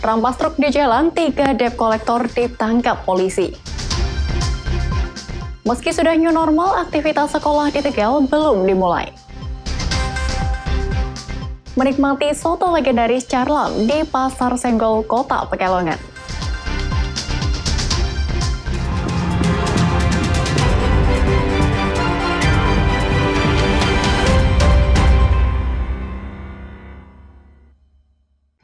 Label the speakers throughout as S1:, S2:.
S1: Rampas truk di jalan, 3 debt kolektor ditangkap polisi. Meski sudah new normal, aktivitas sekolah di Tegal belum dimulai. Menikmati soto legendaris Carlam di Pasar Senggol, Kota Pekalongan.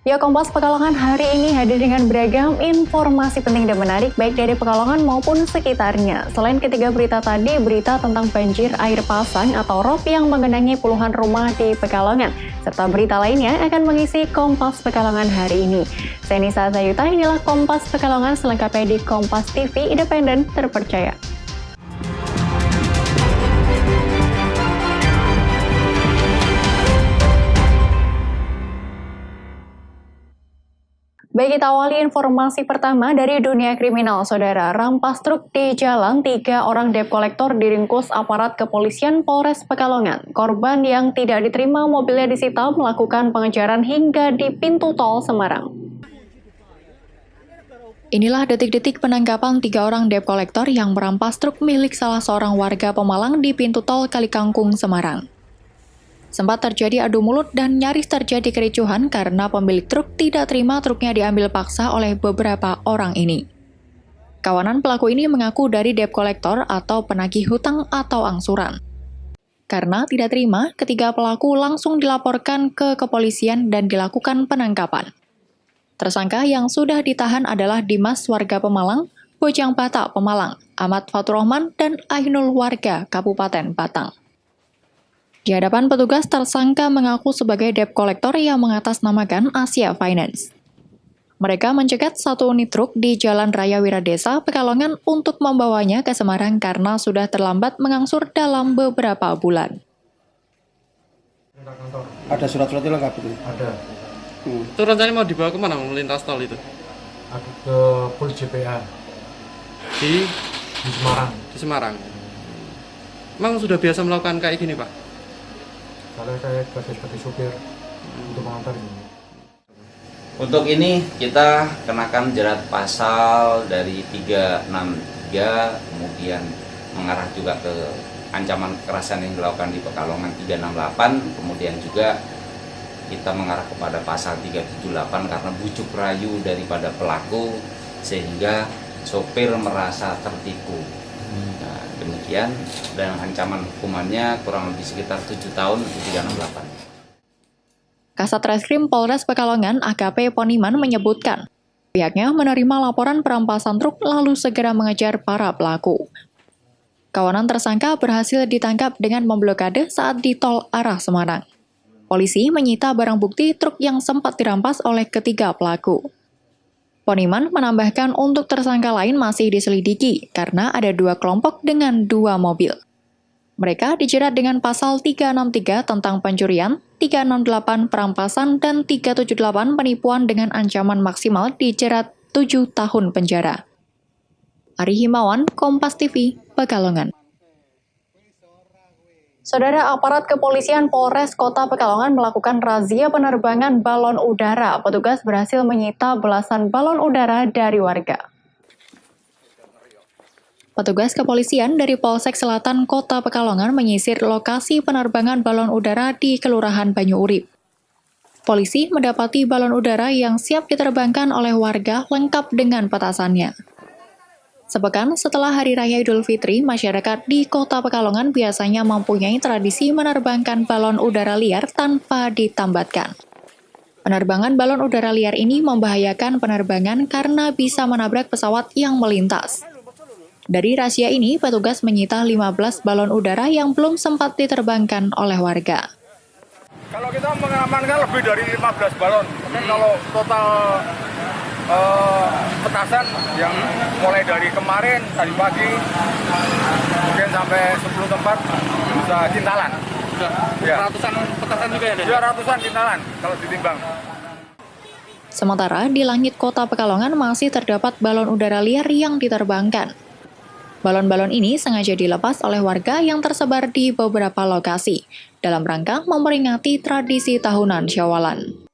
S1: Ya, Kompas Pekalongan hari ini hadir dengan beragam informasi penting dan menarik baik dari Pekalongan maupun sekitarnya. Selain ketiga berita tadi, berita tentang banjir air pasang atau rop yang menggenangi puluhan rumah di Pekalongan, serta berita lainnya akan mengisi Kompas Pekalongan hari ini. Saya Nisa Sayuta, inilah Kompas Pekalongan selengkapnya di Kompas TV, independen, terpercaya. Baik, kita awali informasi pertama dari dunia kriminal, Saudara. Rampas truk di jalan, 3 orang debt kolektor diringkus aparat kepolisian Polres Pekalongan. Korban yang tidak diterima mobilnya disita melakukan pengejaran hingga di pintu tol Semarang. Inilah detik-detik penangkapan 3 orang debt kolektor yang merampas truk milik salah seorang warga Pemalang di pintu tol Kalikangkung, Semarang. Sempat terjadi adu mulut dan nyaris terjadi kericuhan karena pemilik truk tidak terima truknya diambil paksa oleh beberapa orang ini. Kawanan pelaku ini mengaku dari debt kolektor atau penagih hutang atau angsuran. Karena tidak terima, ketiga pelaku langsung dilaporkan ke kepolisian dan dilakukan penangkapan. Tersangka yang sudah ditahan adalah Dimas warga Pemalang, Bojang Bata Pemalang, Ahmad Faturrahman, dan Ainul warga Kabupaten Batang. Di hadapan petugas, tersangka mengaku sebagai debt kolektor yang mengatasnamakan Asia Finance. Mereka mencegat 1 unit truk di Jalan Raya Wiradesa, Pekalongan untuk membawanya ke Semarang karena sudah terlambat mengangsur dalam beberapa bulan.
S2: Ada surat-suratnya lengkap itu?
S3: Ada.
S4: Itu rencananya mau dibawa kemana melintas tol itu?
S3: Ada ke Pol JPA
S4: Di
S3: Semarang.
S4: Di Semarang. Emang sudah biasa melakukan kayak gini, Pak?
S3: Kalau saya sebagai supir untuk mengantar ini.
S5: Untuk ini kita kenakan jerat pasal dari 363, kemudian mengarah juga ke ancaman kekerasan yang dilakukan di Pekalongan 368, kemudian juga kita mengarah kepada pasal 378 karena bujuk rayu daripada pelaku sehingga sopir merasa tertipu. Nah, demikian, dan ancaman hukumannya kurang lebih sekitar 7 tahun untuk 368.
S1: Kasat Reskrim Polres Pekalongan AKP Poniman menyebutkan, pihaknya menerima laporan perampasan truk lalu segera mengejar para pelaku. Kawanan tersangka berhasil ditangkap dengan memblokade saat di tol arah Semarang. Polisi menyita barang bukti truk yang sempat dirampas oleh ketiga pelaku. Poniman menambahkan untuk tersangka lain masih diselidiki karena ada 2 kelompok dengan 2 mobil. Mereka dijerat dengan pasal 363 tentang pencurian, 368 perampasan, dan 378 penipuan dengan ancaman maksimal dijerat 7 tahun penjara. Ari Himawan, Kompas TV, Pekalongan. Saudara, aparat kepolisian Polres Kota Pekalongan melakukan razia penerbangan balon udara. Petugas berhasil menyita belasan balon udara dari warga. Petugas kepolisian dari Polsek Selatan Kota Pekalongan menyisir lokasi penerbangan balon udara di Kelurahan Banyu Urip. Polisi mendapati balon udara yang siap diterbangkan oleh warga lengkap dengan petasannya. Sepekan setelah Hari Raya Idul Fitri, masyarakat di Kota Pekalongan biasanya mempunyai tradisi menerbangkan balon udara liar tanpa ditambatkan. Penerbangan balon udara liar ini membahayakan penerbangan karena bisa menabrak pesawat yang melintas. Dari razia ini, petugas menyita 15 balon udara yang belum sempat diterbangkan oleh warga.
S2: Kalau kita mengamankan lebih dari 15 balon, tapi kalau total petasan yang mulai dari kemarin, tadi pagi, mungkin sampai 10 tempat bisa kintalan. Ya.
S4: Ratusan petasan juga ya?
S2: Ya, ratusan kintalan kalau ditimbang.
S1: Sementara di langit Kota Pekalongan masih terdapat balon udara liar yang diterbangkan. Balon-balon ini sengaja dilepas oleh warga yang tersebar di beberapa lokasi dalam rangka memperingati tradisi tahunan Syawalan.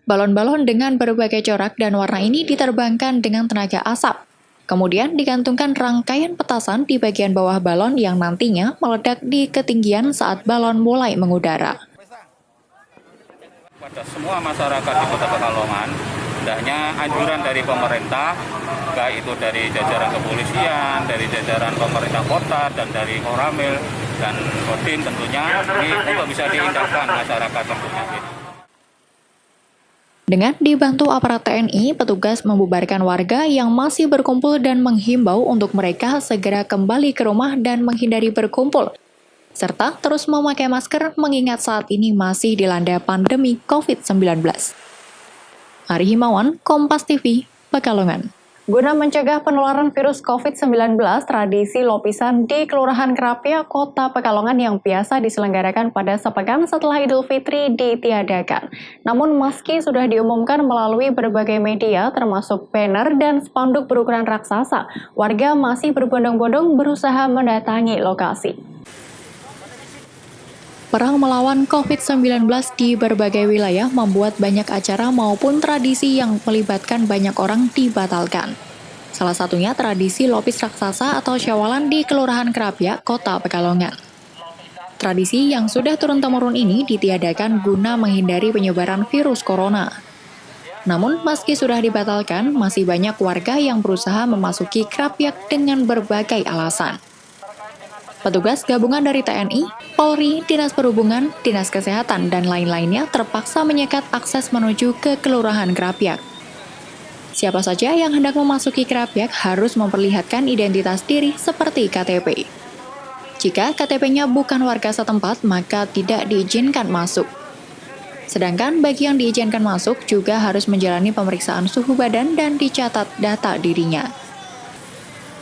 S1: Balon-balon dengan berbagai corak dan warna ini diterbangkan dengan tenaga asap. Kemudian digantungkan rangkaian petasan di bagian bawah balon yang nantinya meledak di ketinggian saat balon mulai mengudara.
S6: Pada semua masyarakat di Kota Pekalongan, hendaknya anjuran dari pemerintah, baik itu dari jajaran kepolisian, dari jajaran pemerintah kota, dan dari Koramil dan Kodim tentunya, ini untuk bisa diindahkan masyarakat tentunya.
S1: Dengan dibantu aparat TNI, petugas membubarkan warga yang masih berkumpul dan menghimbau untuk mereka segera kembali ke rumah dan menghindari berkumpul, serta terus memakai masker mengingat saat ini masih dilanda pandemi COVID-19. Ari Himawan, Kompas TV, Pekalongan. Guna mencegah penularan virus COVID-19, tradisi lopisan di Kelurahan Krapia, Kota Pekalongan yang biasa diselenggarakan pada sepekan setelah Idul Fitri ditiadakan. Namun meski sudah diumumkan melalui berbagai media termasuk banner dan spanduk berukuran raksasa, warga masih berbondong-bondong berusaha mendatangi lokasi. Perang melawan COVID-19 di berbagai wilayah membuat banyak acara maupun tradisi yang melibatkan banyak orang dibatalkan. Salah satunya tradisi lopis raksasa atau syawalan di Kelurahan Krapia, Kota Pekalongan. Tradisi yang sudah turun-temurun ini ditiadakan guna menghindari penyebaran virus corona. Namun, meski sudah dibatalkan, masih banyak warga yang berusaha memasuki Krapiak dengan berbagai alasan. Petugas gabungan dari TNI, Polri, Dinas Perhubungan, Dinas Kesehatan, dan lain-lainnya terpaksa menyekat akses menuju ke Kelurahan Krapiak. Siapa saja yang hendak memasuki Krapiak harus memperlihatkan identitas diri seperti KTP. Jika KTP-nya bukan warga setempat, maka tidak diizinkan masuk. Sedangkan bagi yang diizinkan masuk juga harus menjalani pemeriksaan suhu badan dan dicatat data dirinya.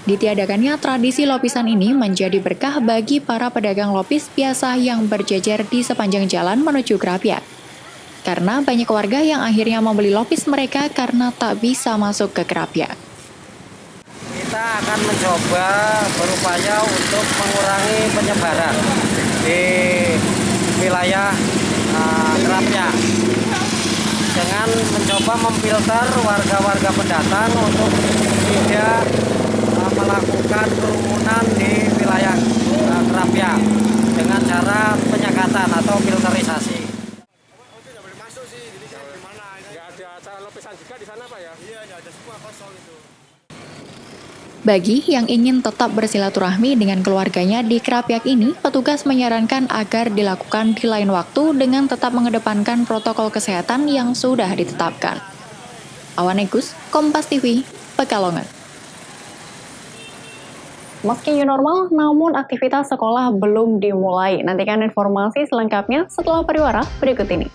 S1: Ditiadakannya tradisi lopisan ini menjadi berkah bagi para pedagang lopis biasa yang berjejer di sepanjang jalan menuju Krapiak. Karena banyak warga yang akhirnya membeli lopis mereka karena tak bisa masuk ke Krapiak.
S7: Kita akan mencoba berupaya untuk mengurangi penyebaran di wilayah Krapiak dengan mencoba memfilter warga-warga pendatang untuk tidak melakukan kerumunan di wilayah Krapiak dengan cara penyekatan atau filterisasi.
S2: Tidak boleh masuk sih, jadi gimana? Nggak ada acara lopisan juga di sana Pak ya? Iya, nggak ada, semua kosong itu.
S1: Bagi yang ingin tetap bersilaturahmi dengan keluarganya di Krapiak ini, petugas menyarankan agar dilakukan di lain waktu dengan tetap mengedepankan protokol kesehatan yang sudah ditetapkan. Awan Egus, Kompas TV, Pekalongan. Meski new normal, namun aktivitas sekolah belum dimulai. Nantikan informasi selengkapnya setelah pariwara berikut ini.